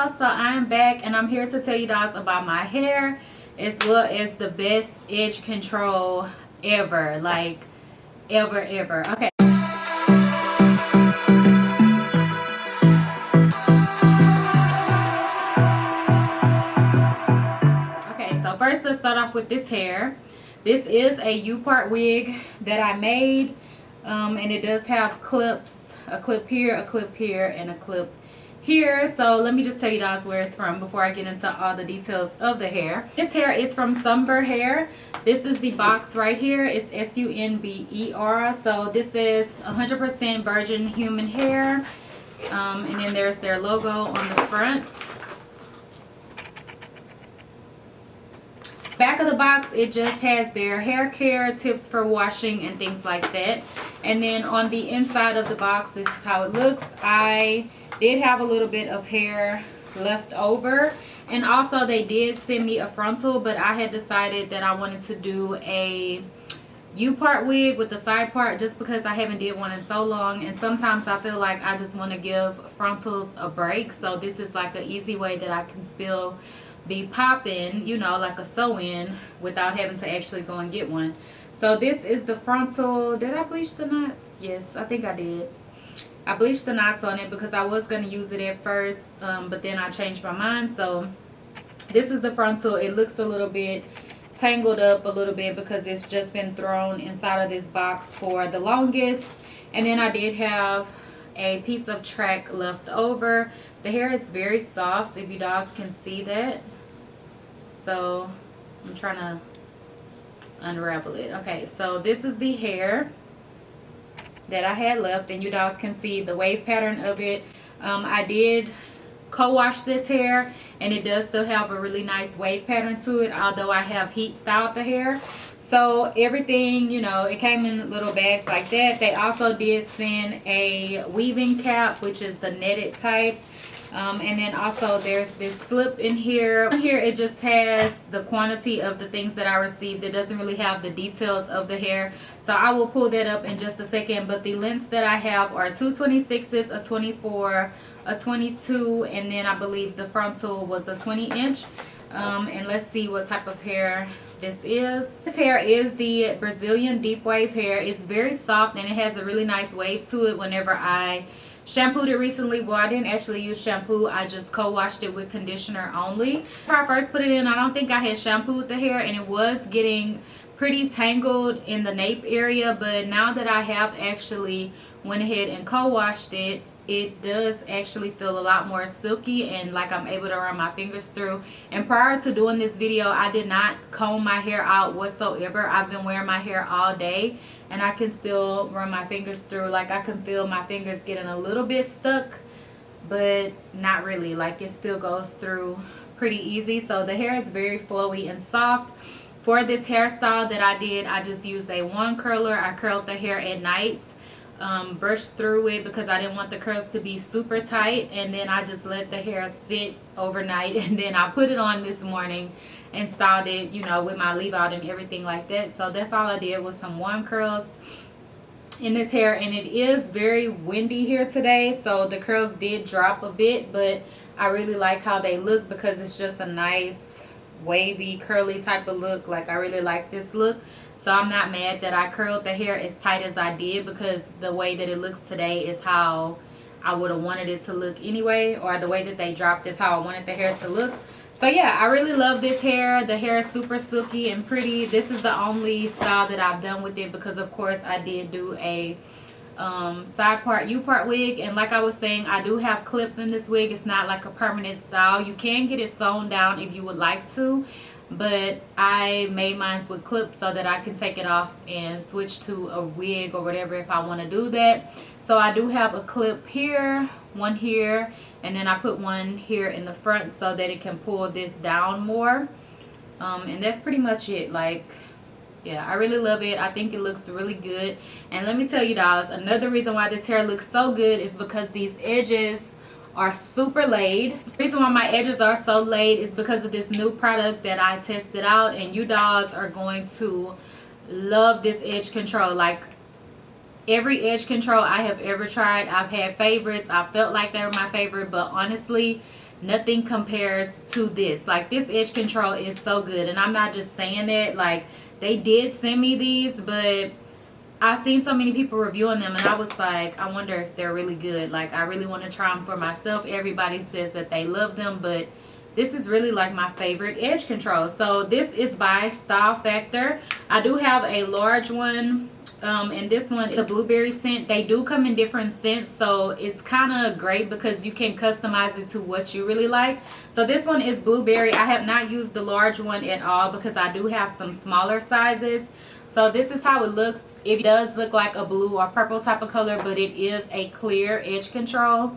y'all, so I am back and I'm here to tell you guys about my hair as well as the best edge control ever, like ever. Okay, so first let's start off with this hair. This is a U-part wig that I made, and it does have clips, a clip here, a clip here, and a clip here. So let me just tell you guys where it's from before I get into all the details of the hair. This hair is from Sunber hair. This is the box right here. It's Sunber. So this is 100% virgin human hair, and then there's their logo on the front. Back of the box, it just has their hair care tips for washing and things like that. And then on the inside of the box, this is how it looks. I did have a little bit of hair left over, and also they did send me a frontal, but I had decided that I wanted to do a U-part wig with the side part just because I haven't did one in so long, and sometimes I feel like I just want to give frontals a break. So this is like an easy way that I can still be popping, you know, like a sew-in without having to actually go and get one. So this is the frontal. Did I bleach the knots? Yes, I think I did. I bleached the knots on it because I was going to use it at first, but then I changed my mind. So this is the frontal. It looks a little bit tangled up a little bit because it's just been thrown inside of this box for the longest. And then I did have a piece of track left over. The hair is very soft, if you guys can see that. So I'm trying to unravel it. Okay, so this is the hair that I had left, and you guys can see the wave pattern of it. I did co-wash this hair, and it does still have a really nice wave pattern to it, although I have heat styled the hair. So everything, you know, it came in little bags like that. They also did send a weaving cap, which is the netted type. And then also there's this slip in here. Here it just has the quantity of the things that I received. It doesn't really have the details of the hair, so I will pull that up in just a second. But the lengths that I have are 226s, a 24, a 22, and then I believe the frontal was a 20-inch. And let's see what type of hair this is. This hair is the Brazilian deep wave hair. It's very soft and it has a really nice wave to it. Whenever I shampooed it recently, well, I didn't actually use shampoo, I just co-washed it with conditioner only. When I first put it in, I don't think I had shampooed the hair, and it was getting pretty tangled in the nape area. But now that I have actually went ahead and co-washed it, it does actually feel a lot more silky and like I'm able to run my fingers through. And prior to doing this video, I did not comb my hair out whatsoever. I've been wearing my hair all day, and I can still run my fingers through. Like I can feel my fingers getting a little bit stuck, but not really. Like it still goes through pretty easy. So the hair is very flowy and soft. For this hairstyle that I did, I just used a one curler. I curled the hair at night, brushed through it because I didn't want the curls to be super tight, and then I just let the hair sit overnight, and then I put it on this morning and styled it, you know, with my leave out and everything like that. So that's all I did was some one curls in this hair. And it is very windy here today, so the curls did drop a bit, but I really like how they look because it's just a nice wavy curly type of look. Like I really like this look. So I'm not mad that I curled the hair as tight as I did, because the way that it looks today is how I would have wanted it to look anyway, or the way that they dropped is how I wanted the hair to look. So yeah, I really love this hair. The hair is super silky and pretty. This is the only style that I've done with it because of course I did do a side part U-part wig, and like I was saying, I do have clips in this wig. It's not like a permanent style. You can get it sewn down if you would like to, but I made mine with clips so that I can take it off and switch to a wig or whatever if I want to do that. So I do have a clip here, one here, and then I put one here in the front so that it can pull this down more. And that's pretty much it. Like, yeah, I really love it. I think it looks really good. And let me tell you guys, another reason why this hair looks so good is because these edges are super laid. The reason why my edges are so laid is because of this new product that I tested out, and you guys are going to love this edge control. Like every edge control I have ever tried, I've had favorites. I felt like they were my favorite, but honestly nothing compares to this. Like, this edge control is so good, and I'm not just saying that. Like, they did send me these, but I've seen so many people reviewing them, and I was like, I wonder if they're really good. Like, I really want to try them for myself. Everybody says that they love them, but this is really like my favorite edge control. So this is by Style Factor. I do have a large one, and this one is a blueberry scent. They do come in different scents, so it's kind of great because you can customize it to what you really like. So this one is blueberry. I have not used the large one at all because I do have some smaller sizes. So this is how it looks. It does look like a blue or purple type of color, but it is a clear edge control.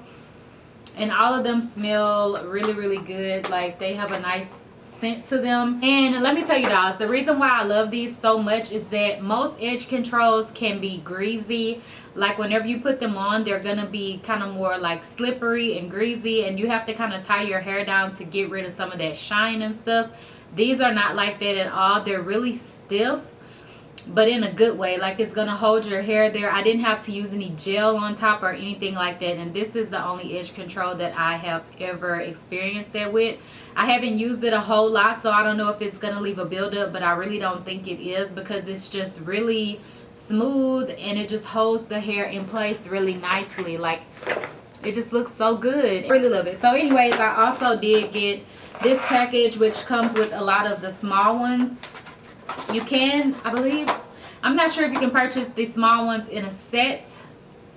And all of them smell really, really good. Like, they have a nice scent to them. And let me tell you guys, the reason why I love these so much is that most edge controls can be greasy. Like, whenever you put them on, they're gonna be kind of more like slippery and greasy, and you have to kind of tie your hair down to get rid of some of that shine and stuff. These are not like that at all. They're really stiff, but in a good way. Like, it's gonna hold your hair there. I didn't have to use any gel on top or anything like that, and this is the only edge control that I have ever experienced that with. I haven't used it a whole lot, so I don't know if it's gonna leave a buildup, but I really don't think it is, because it's just really smooth and it just holds the hair in place really nicely. Like, it just looks so good. I really love it. So anyways, I also did get this package, which comes with a lot of the small ones. You can, I believe, I'm not sure if you can purchase the small ones in a set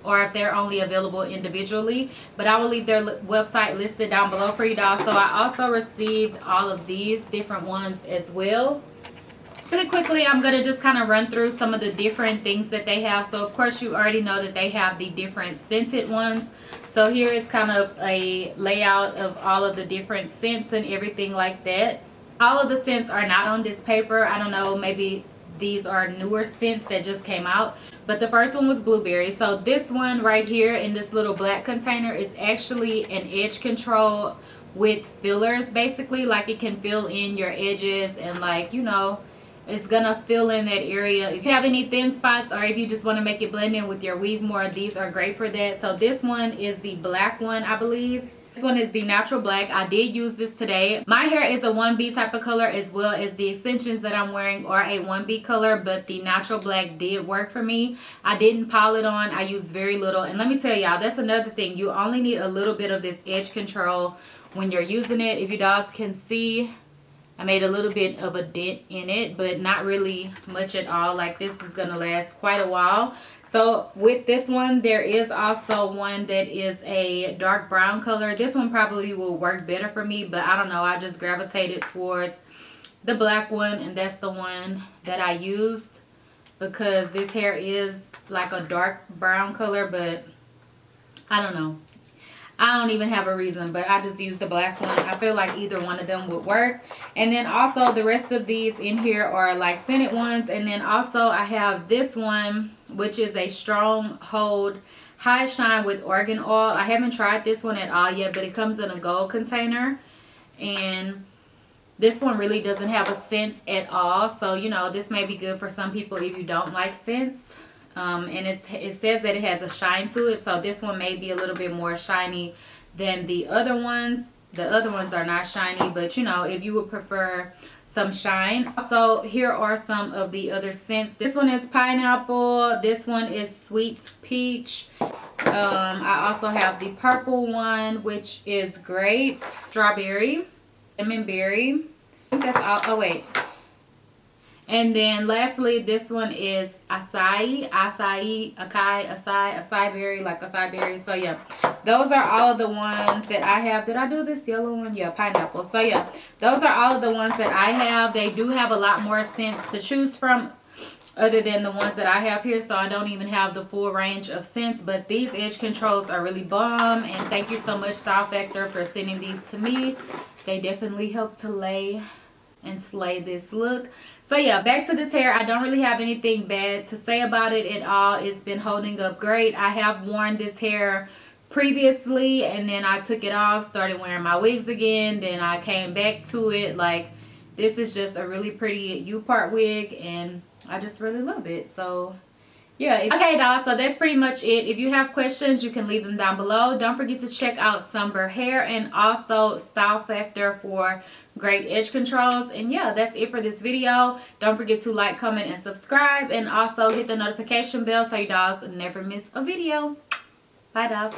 or if they're only available individually, but I will leave their website listed down below for you guys. So I also received all of these different ones as well. Really quickly, I'm going to just kind of run through some of the different things that they have. So of course, you already know that they have the different scented ones. So here is kind of a layout of all of the different scents and everything like that. All of the scents are not on this paper. I don't know, maybe these are newer scents that just came out. But the first one was blueberry. So this one right here in this little black container is actually an edge control with fillers, basically. Like, it can fill in your edges and, like, you know, it's gonna fill in that area. If you have any thin spots or if you just want to make it blend in with your weave more, these are great for that. So this one is the black one, I believe. This one is the natural black. I did use this today. My hair is a 1B type of color, as well as the extensions that I'm wearing are a 1B color, but the natural black did work for me. I didn't pile it on. I used very little. And let me tell y'all, that's another thing. You only need a little bit of this edge control when you're using it. If you guys can see, I made a little bit of a dent in it, but not really much at all. Like, this is going to last quite a while. So with this one, there is also one that is a dark brown color. This one probably will work better for me, but I don't know. I just gravitated towards the black one, and that's the one that I used because this hair is like a dark brown color, but I don't know. I don't even have a reason, but I just used the black one. I feel like either one of them would work. And then also the rest of these in here are like scented ones. And then also I have this one, which is a strong hold high shine with argan oil. I haven't tried this one at all yet, but it comes in a gold container. And this one really doesn't have a scent at all. So, you know, this may be good for some people if you don't like scents. And it says that it has a shine to it, so this one may be a little bit more shiny than the other ones. The other ones are not shiny, but you know, if you would prefer some shine. So here are some of the other scents. This one is pineapple. This one is sweet peach. I also have the purple one, which is grape, strawberry, lemon berry. I think that's all. Oh wait. And then lastly, this one is acai berry, like acai berry. So yeah, those are all of the ones that I have. Did I do this yellow one? Yeah, pineapple. So yeah, those are all of the ones that I have. They do have a lot more scents to choose from other than the ones that I have here, so I don't even have the full range of scents. But these edge controls are really bomb, and thank you so much, Style Factor, for sending these to me. They definitely help to lay and slay this look. So yeah, back to this hair. I don't really have anything bad to say about it at all. It's been holding up great. I have worn this hair previously, and then I took it off, started wearing my wigs again, then I came back to it. Like, this is just a really pretty U-part wig, and I just really love it. So yeah. Okay, dolls, so that's pretty much it. If you have questions, you can leave them down below. Don't forget to check out Sunber Hair and also Style Factor for great edge controls. And yeah, that's it for this video. Don't forget to like, comment, and subscribe, and also hit the notification bell so you dolls never miss a video. Bye, dolls.